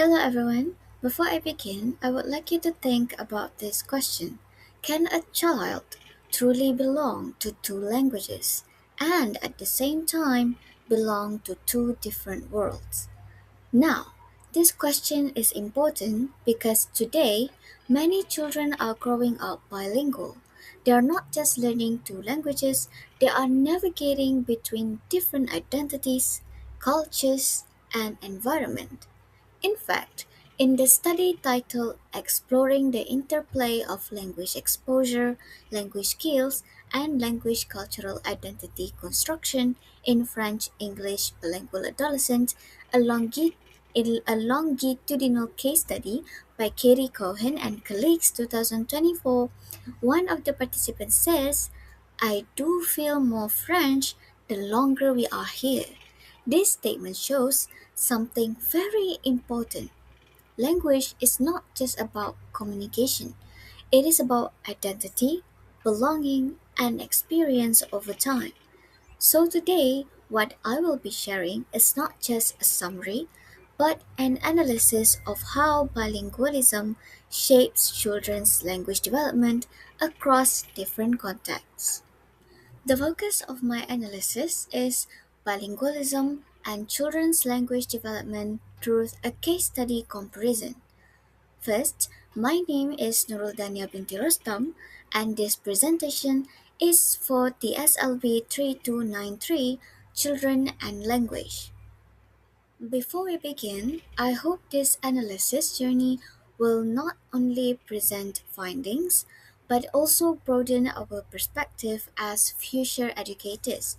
Hello everyone. Before I begin, I would like you to think about this question. Can a child truly belong to two languages and at the same time belong to two different worlds? Now, this question is important because today many children are growing up bilingual. They are not just learning two languages, they are navigating between different identities, cultures, and environment. In fact, in the study titled Exploring the Interplay of Language Exposure, Language Skills, and Language Cultural Identity Construction in French English Bilingual Adolescents, a, a longitudinal case study by Katie Cohen and colleagues 2024, one of the participants says, I do feel more French the longer we are here. This statement shows something very important. Language is not just about communication, it is about identity, belonging, and experience over time. So, today, what I will be sharing is not just a summary, but an analysis of how bilingualism shapes children's language development across different contexts. The focus of my analysis is bilingualism and children's language development through a case study comparison. First, my name is Nuruldania binti Rostam, and this presentation is for the SLB 3293 Children and Language. Before we begin, I hope this analysis journey will not only present findings, but also broaden our perspective as future educators,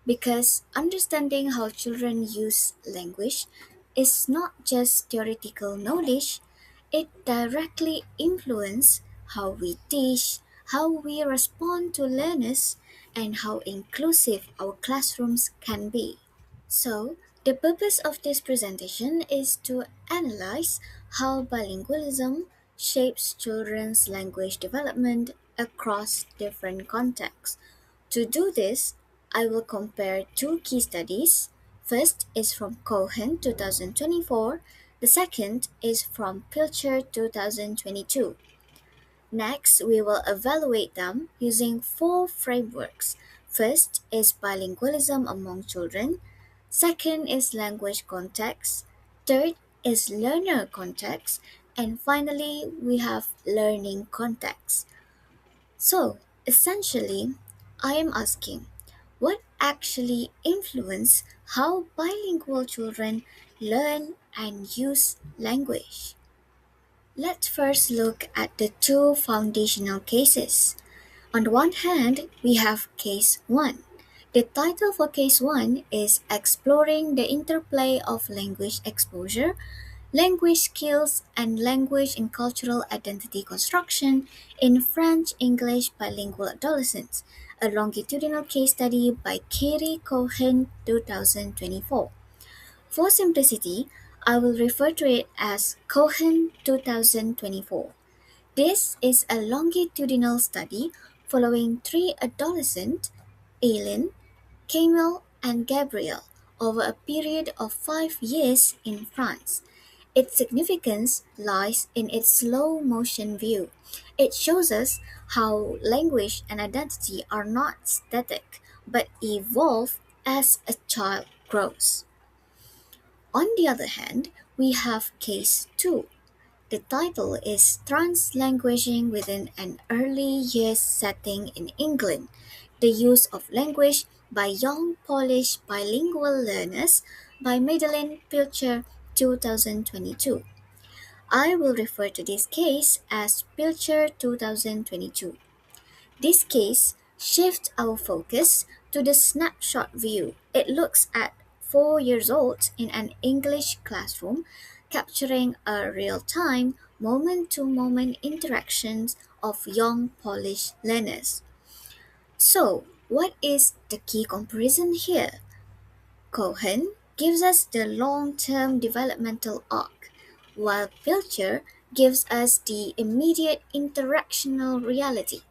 because understanding how children use language is not just theoretical knowledge, it directly influences how we teach, how we respond to learners, and how inclusive our classrooms can be. So, the purpose of this presentation is to analyze how bilingualism shapes children's language development across different contexts. To do this, I will compare two key studies. First is from Cohen 2024, the second is from Pilcher 2022. Next, we will evaluate them using four frameworks. First is bilingualism among children. Second is language context. Third is learner context. And finally, we have learning context. So, essentially, I am asking what actually influence how bilingual children learn and use language? Let's first look at the two foundational cases. On the one hand, we have Case 1. The title for Case 1 is Exploring the Interplay of Language Exposure, Language Skills, and Language and Cultural Identity Construction in French English Bilingual Adolescents, a longitudinal case study by Katie Cohen 2024. For simplicity, I will refer to it as Cohen 2024. This is a longitudinal study following three adolescents, Aileen, Camille, and Gabrielle, over a period of 5 years in France. Its significance lies in its slow motion view. It shows us how language and identity are not static but evolve as a child grows. On the other hand, we have Case 2. The title is Translanguaging Within an Early Years Setting in England, the Use of Language by Young Polish Bilingual Learners by Madeleine Pilcher 2022. I will refer to this case as Pilcher 2022. This case shifts our focus to the snapshot view. It looks at 4 years old in an English classroom, capturing a real time, moment to moment interactions of young Polish learners. So, what is the key comparison here? Cohen gives us the long term developmental arc, while Pilcher gives us the immediate interactional reality.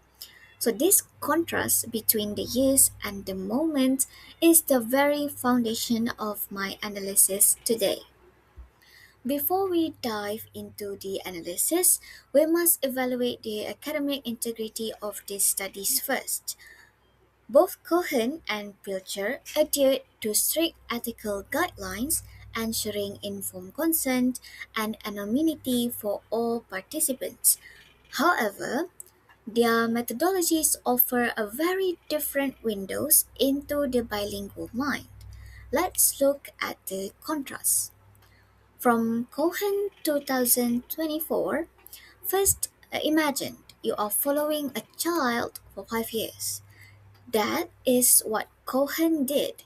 So, this contrast between the years and the moment is the very foundation of my analysis today. Before we dive into the analysis, we must evaluate the academic integrity of these studies first. Both Cohen and Pilcher adhered to strict ethical guidelines, ensuring informed consent and anonymity for all participants. However, their methodologies offer a very different windows into the bilingual mind. Let's look at the contrast. From Cohen 2024, first imagine you are following a child for 5 years. That is what Cohen did.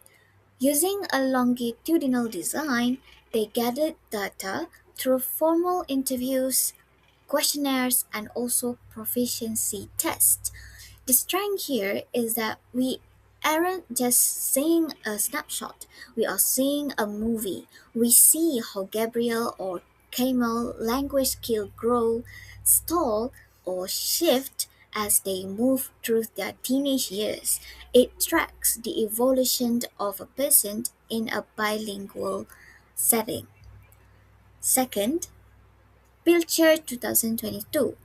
Using a longitudinal design, they gathered data through formal interviews, questionnaires, and also proficiency tests. The strength here is that we aren't just seeing a snapshot, we are seeing a movie. We see how Gabriel or Camel language skill grow, stall, or shift as they move through their teenage years. It tracks the evolution of a person in a bilingual setting. Second, Pilcher 2022.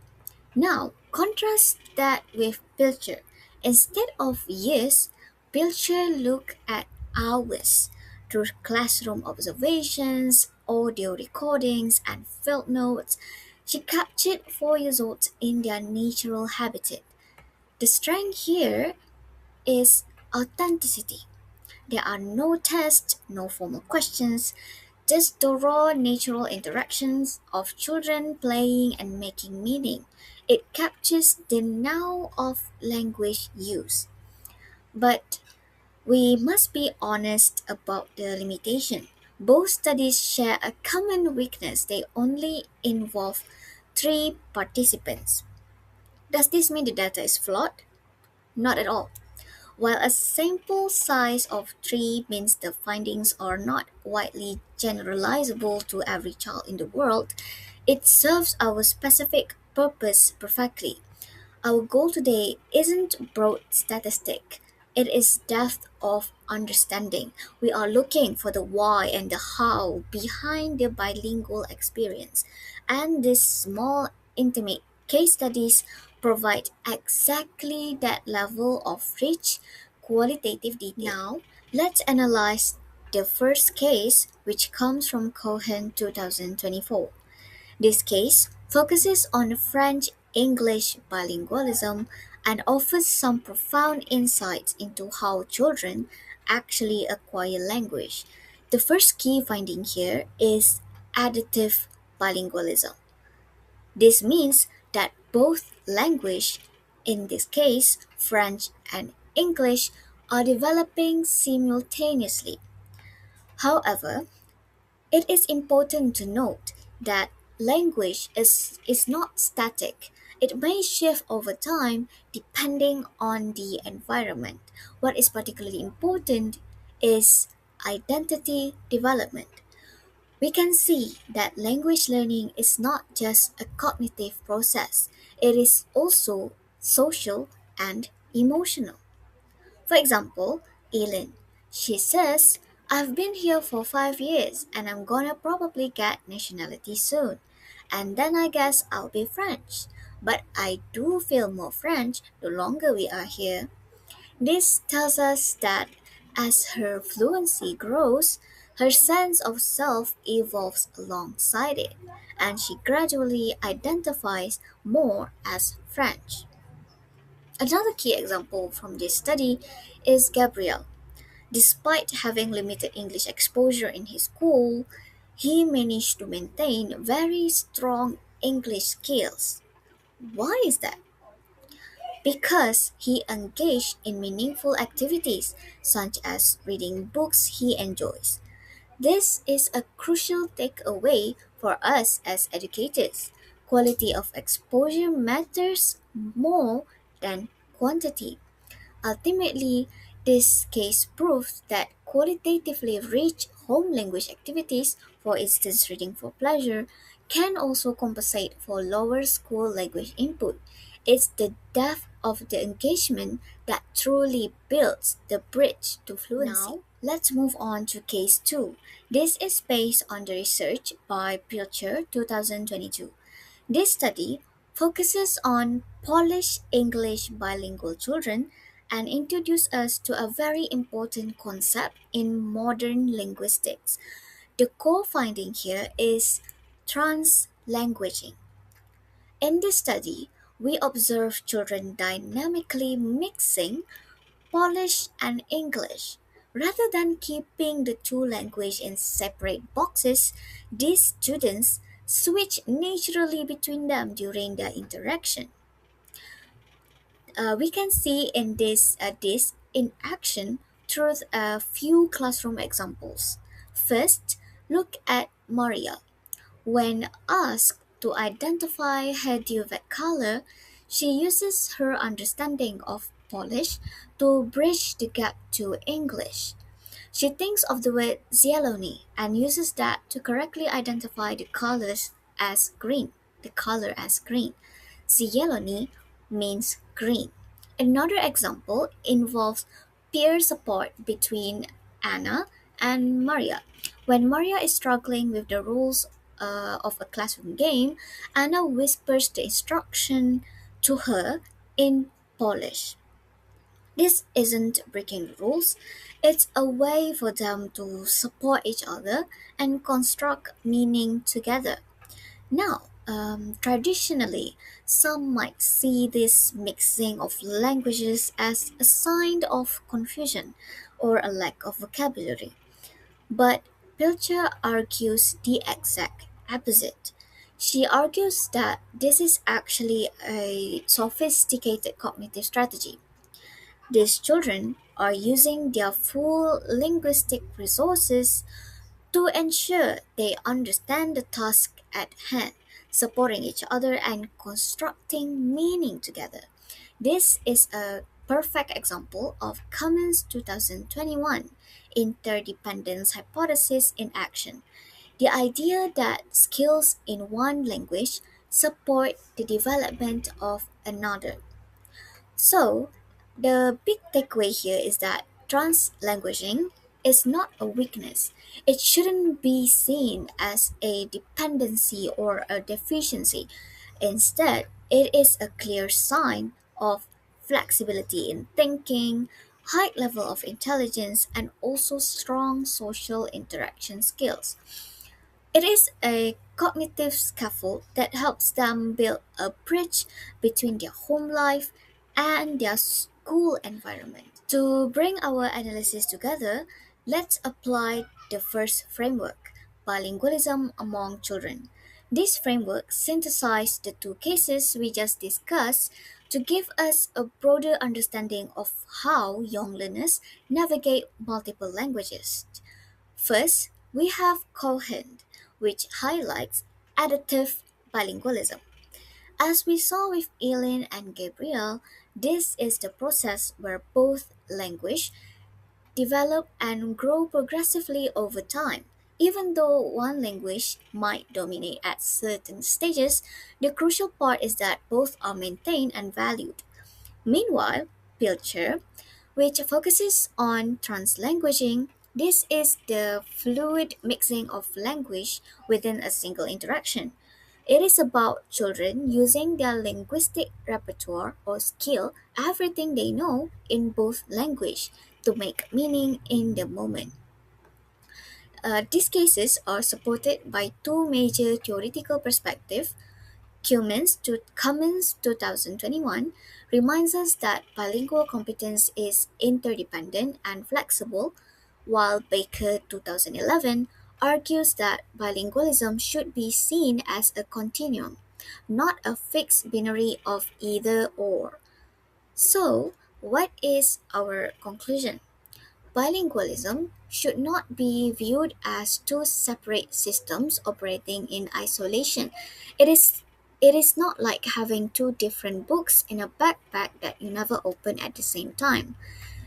Now, contrast that with Pilcher. Instead of years, Pilcher looked at hours through classroom observations, audio recordings, and field notes. She captured 4 years olds in their natural habitat. The strength here is authenticity. There are no tests, no formal questions, just the raw natural interactions of children playing and making meaning. It captures the now of language use. But we must be honest about the limitation. Both studies share a common weakness. They only involve three participants. Does this mean the data is flawed? Not at all. While a sample size of 3 means the findings are not widely generalizable to every child in the world, it serves our specific purpose perfectly. Our goal today isn't broad statistic, it is depth of understanding. We are looking for the why and the how behind the bilingual experience. And these small, intimate case studies provide exactly that level of rich, qualitative detail. Now, let's analyze the first case, which comes from Cohen 2024. This case focuses on French English bilingualism and offers some profound insights into how children actually acquire language. The first key finding here is additive bilingualism. This means that both language, in this case French and English, are developing simultaneously. However, it is important to note that language is not static. It may shift over time depending on the environment. What is particularly important is identity development. We can see that language learning is not just a cognitive process, it is also social and emotional. For example, Eileen, she says, I've been here for 5 years and I'm gonna probably get nationality soon. And then I guess I'll be French. But I do feel more French the longer we are here. This tells us that as her fluency grows, her sense of self evolves alongside it, and she gradually identifies more as French. Another key example from this study is Gabriel. Despite having limited English exposure in his school, he managed to maintain very strong English skills. Why is that? Because he engaged in meaningful activities such as reading books he enjoys. This is a crucial takeaway for us as educators. Quality of exposure matters more than quantity. Ultimately, this case proves that qualitatively rich home language activities, for instance reading for pleasure, can also compensate for lower school language input. It's the depth of the engagement that truly builds the bridge to fluency. Now, Let's move on to case 2. This is based on the research by Pilcher 2022. This study focuses on Polish English bilingual children and introduces us to a very important concept in modern linguistics. The core finding here is translanguaging. In this study, we observe children dynamically mixing Polish and English. Rather than keeping the two languages in separate boxes, these students switch naturally between them during the interaction. We can see in this in action through a few classroom examples. First, look at Maria. When asked to identify her duvet color, she uses her understanding of Polish to bridge the gap to English. She thinks of the word zielony and uses that to correctly identify the color as green. Zielony means green. Another example involves peer support between Anna and Maria. When Maria is struggling with the rules of a classroom game, Anna whispers the instruction to her in Polish. This isn't breaking the rules, it's a way for them to support each other and construct meaning together. Now, traditionally, some might see this mixing of languages as a sign of confusion or a lack of vocabulary. But Pilcher argues the exact opposite. She argues that this is actually a sophisticated cognitive strategy. These children are using their full linguistic resources to ensure they understand the task at hand, supporting each other and constructing meaning together. This is a perfect example of Cummins' 2021 interdependence hypothesis in action. The idea that skills in one language support the development of another. So, the big takeaway here is that translanguaging is not a weakness. It shouldn't be seen as a dependency or a deficiency. Instead, it is a clear sign of flexibility in thinking, high level of intelligence, and also strong social interaction skills. It is a cognitive scaffold that helps them build a bridge between their home life and their school environment. To bring our analysis together, let's apply the first framework, bilingualism among children. This framework synthesizes the two cases we just discussed to give us a broader understanding of how young learners navigate multiple languages. First, we have Cohen, which highlights adaptive bilingualism. As we saw with Eileen and Gabriel, this is the process where both language develop and grow progressively over time. Even though one language might dominate at certain stages, the crucial part is that both are maintained and valued. Meanwhile, Pilcher, which focuses on translanguaging, this is the fluid mixing of language within a single interaction. It is about children using their linguistic repertoire or skill, everything they know in both language, to make meaning in the moment. These cases are supported by two major theoretical perspectives. Cummins 2021 reminds us that bilingual competence is interdependent and flexible, while Baker 2011 argues that bilingualism should be seen as a continuum, not a fixed binary of either or. So, what is our conclusion? Bilingualism should not be viewed as two separate systems operating in isolation. It is it is not like having two different books in a backpack that you never open at the same time.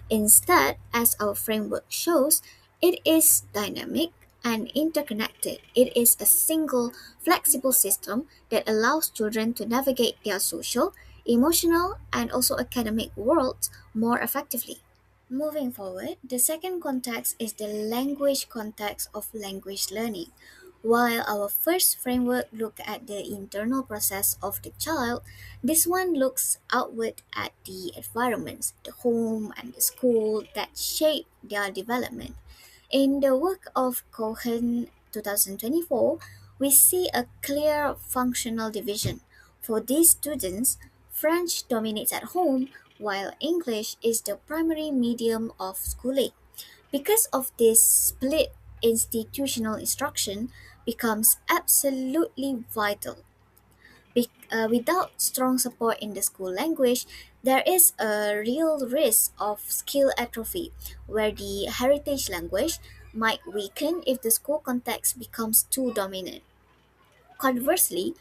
Instead, as our framework shows, it is dynamic and interconnected. It is a single, flexible system that allows children to navigate their social, emotional, and also academic worlds more effectively. Moving forward, the second context is the language context of language learning. While our first framework looked at the internal process of the child, this one looks outward at the environments, the home and the school that shape their development. In the work of Cohen 2024, we see a clear functional division. For these students, French dominates at home while English is the primary medium of schooling. Because of this split, institutional instruction becomes absolutely vital. Without strong support in the school language, there is a real risk of skill atrophy, where the heritage language might weaken if the school context becomes too dominant. Conversely,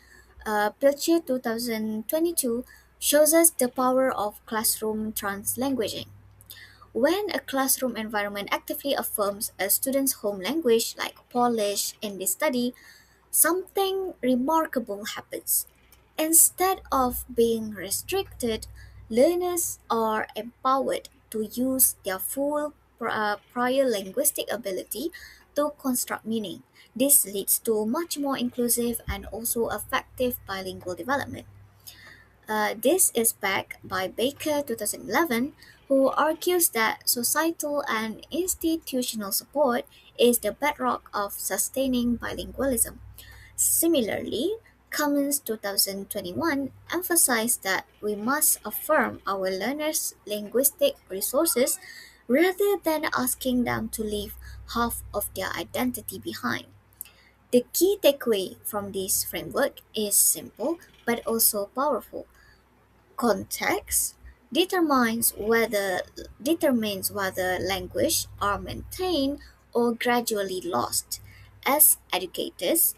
Pilcher 2022 shows us the power of classroom translanguaging. When a classroom environment actively affirms a student's home language, like Polish in this study, something remarkable happens. Instead of being restricted, learners are empowered to use their full prior linguistic ability to construct meaning. This leads to much more inclusive and also effective bilingual development. This is backed by Baker 2011, who argues that societal and institutional support is the bedrock of sustaining bilingualism. Similarly, Cummins 2021 emphasized that we must affirm our learners' linguistic resources rather than asking them to leave half of their identity behind. The key takeaway from this framework is simple but also powerful. Context determines whether language are maintained or gradually lost. As educators,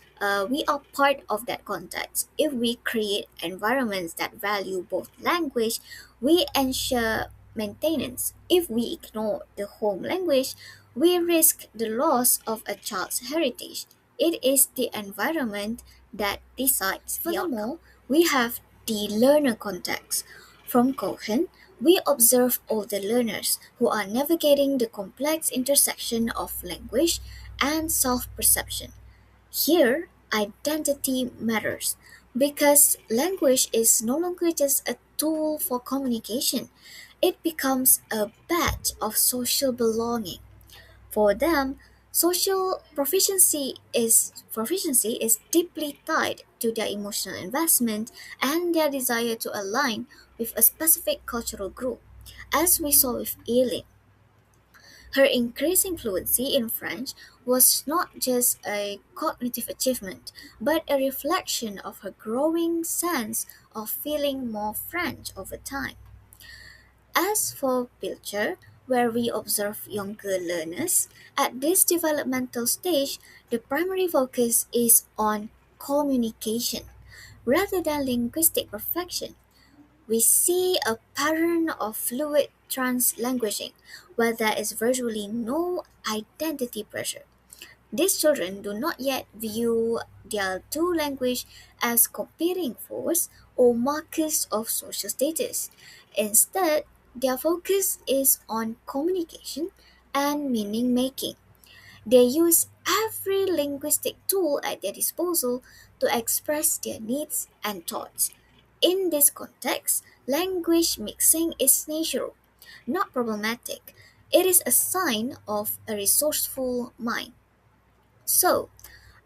we are part of that context. If we create environments that value both language, we ensure maintenance. If we ignore the home language, we risk the loss of a child's heritage. It is the environment that decides the outcome. Furthermore, we have the learner context. From Cohen, we observe older learners who are navigating the complex intersection of language and self perception. Here, identity matters because language is no longer just a tool for communication, it becomes a badge of social belonging. For them, social proficiency is deeply tied to their emotional investment and their desire to align with a specific cultural group. As we saw with Eileen, her increasing fluency in French was not just a cognitive achievement, but a reflection of her growing sense of feeling more French over time. As for Pilcher, where we observe younger learners, at this developmental stage, the primary focus is on communication rather than linguistic perfection. We see a pattern of fluid translanguaging where there is virtually no identity pressure. These children do not yet view their two language as competing force or markers of social status. Instead, their focus is on communication and meaning making. They use every linguistic tool at their disposal to express their needs and thoughts. In this context, language mixing is natural, not problematic. It is a sign of a resourceful mind. So,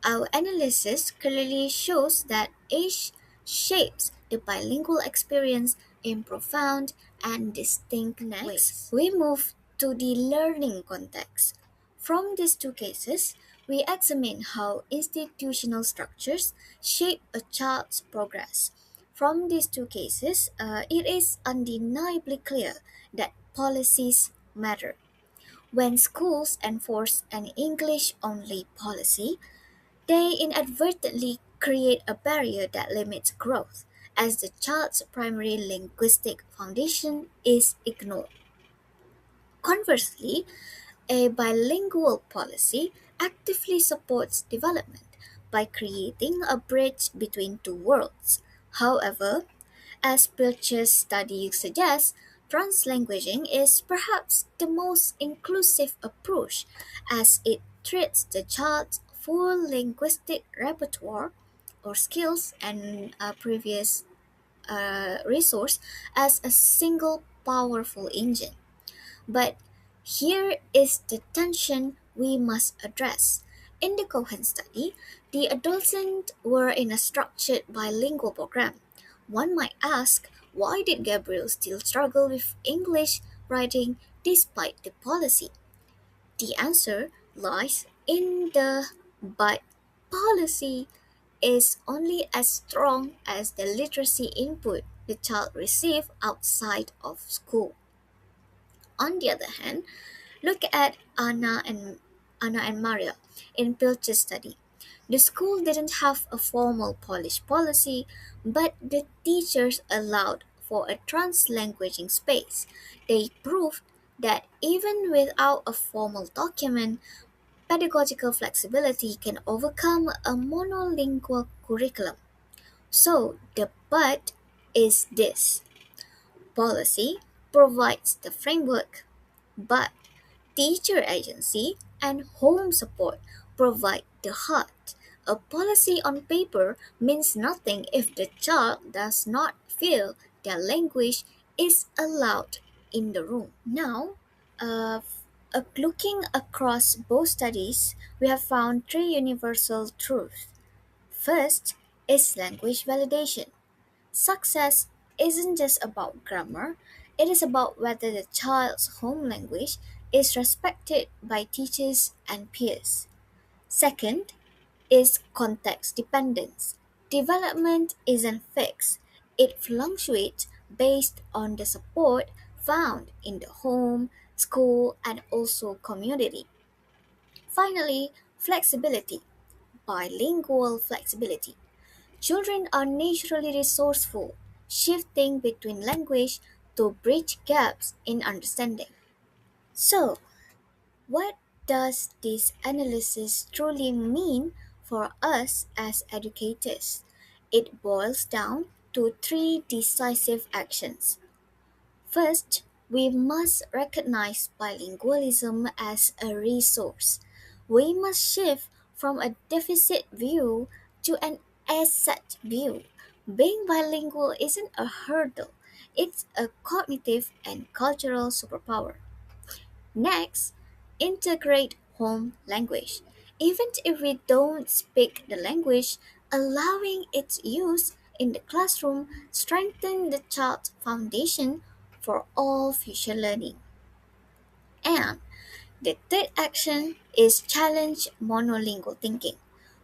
our analysis clearly shows that age shapes the bilingual experience in profound and distinct ways. We move to the learning context. From these two cases, we examine how institutional structures shape a child's progress. From these two cases, it is undeniably clear that policies matter. When schools enforce an English only policy, they inadvertently create a barrier that limits growth, as the child's primary linguistic foundation is ignored. Conversely, a bilingual policy actively supports development by creating a bridge between two worlds. However, as Pilcher's study suggests, Translanguaging is perhaps the most inclusive approach as it treats the child's full linguistic repertoire or skills and previous resource as a single powerful engine. But here is the tension we must address. In the Cohen study, the adolescents were in a structured bilingual program. One might ask, why did Gabriel still struggle with English writing despite the policy? The answer lies in the but policy is only as strong as the literacy input the child received outside of school. On the other hand, look at Anna and Maria in Pilcher's study. The school didn't have a formal Polish policy, but the teachers allowed for a translanguaging space. They proved that even without a formal document, pedagogical flexibility can overcome a monolingual curriculum. So the but is this: policy provides the framework, but teacher agency and home support provide the heart. A policy on paper means nothing if the child does not feel their language is allowed in the room. Now, looking across both studies, we have found three universal truths. First is language validation. Success isn't just about grammar, it is about whether the child's home language is respected by teachers and peers. Second is context dependence. Development isn't fixed, it fluctuates based on the support found in the home, school, and also community. Finally, flexibility, bilingual flexibility. Children are naturally resourceful, shifting between language to bridge gaps in understanding. So, what does this analysis truly mean for us as educators? It boils down to three decisive actions. First, we must recognize bilingualism as a resource. We must shift from a deficit view to an asset view. Being bilingual isn't a hurdle, it's a cognitive and cultural superpower. Next, integrate home language. Even if we don't speak the language, allowing its use in the classroom strengthens the child's foundation for all future learning. And the third action is challenge monolingual thinking.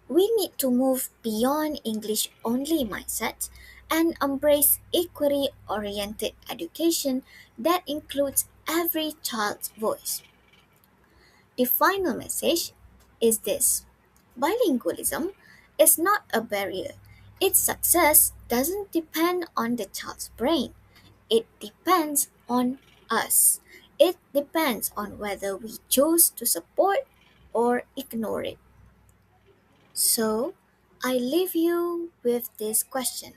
We need to move beyond English only mindsets and embrace equity oriented education that includes every child's voice. The final message is this: bilingualism is not a barrier. Its success doesn't depend on the child's brain, it depends on us. It depends on whether we choose to support or ignore it. So, I leave you with this question: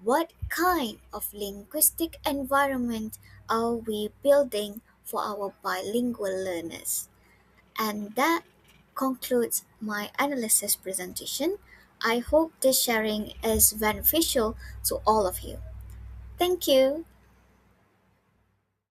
what kind of linguistic environment are we building for our bilingual learners? And that concludes my analysis presentation. I hope this sharing is beneficial to all of you. Thank you.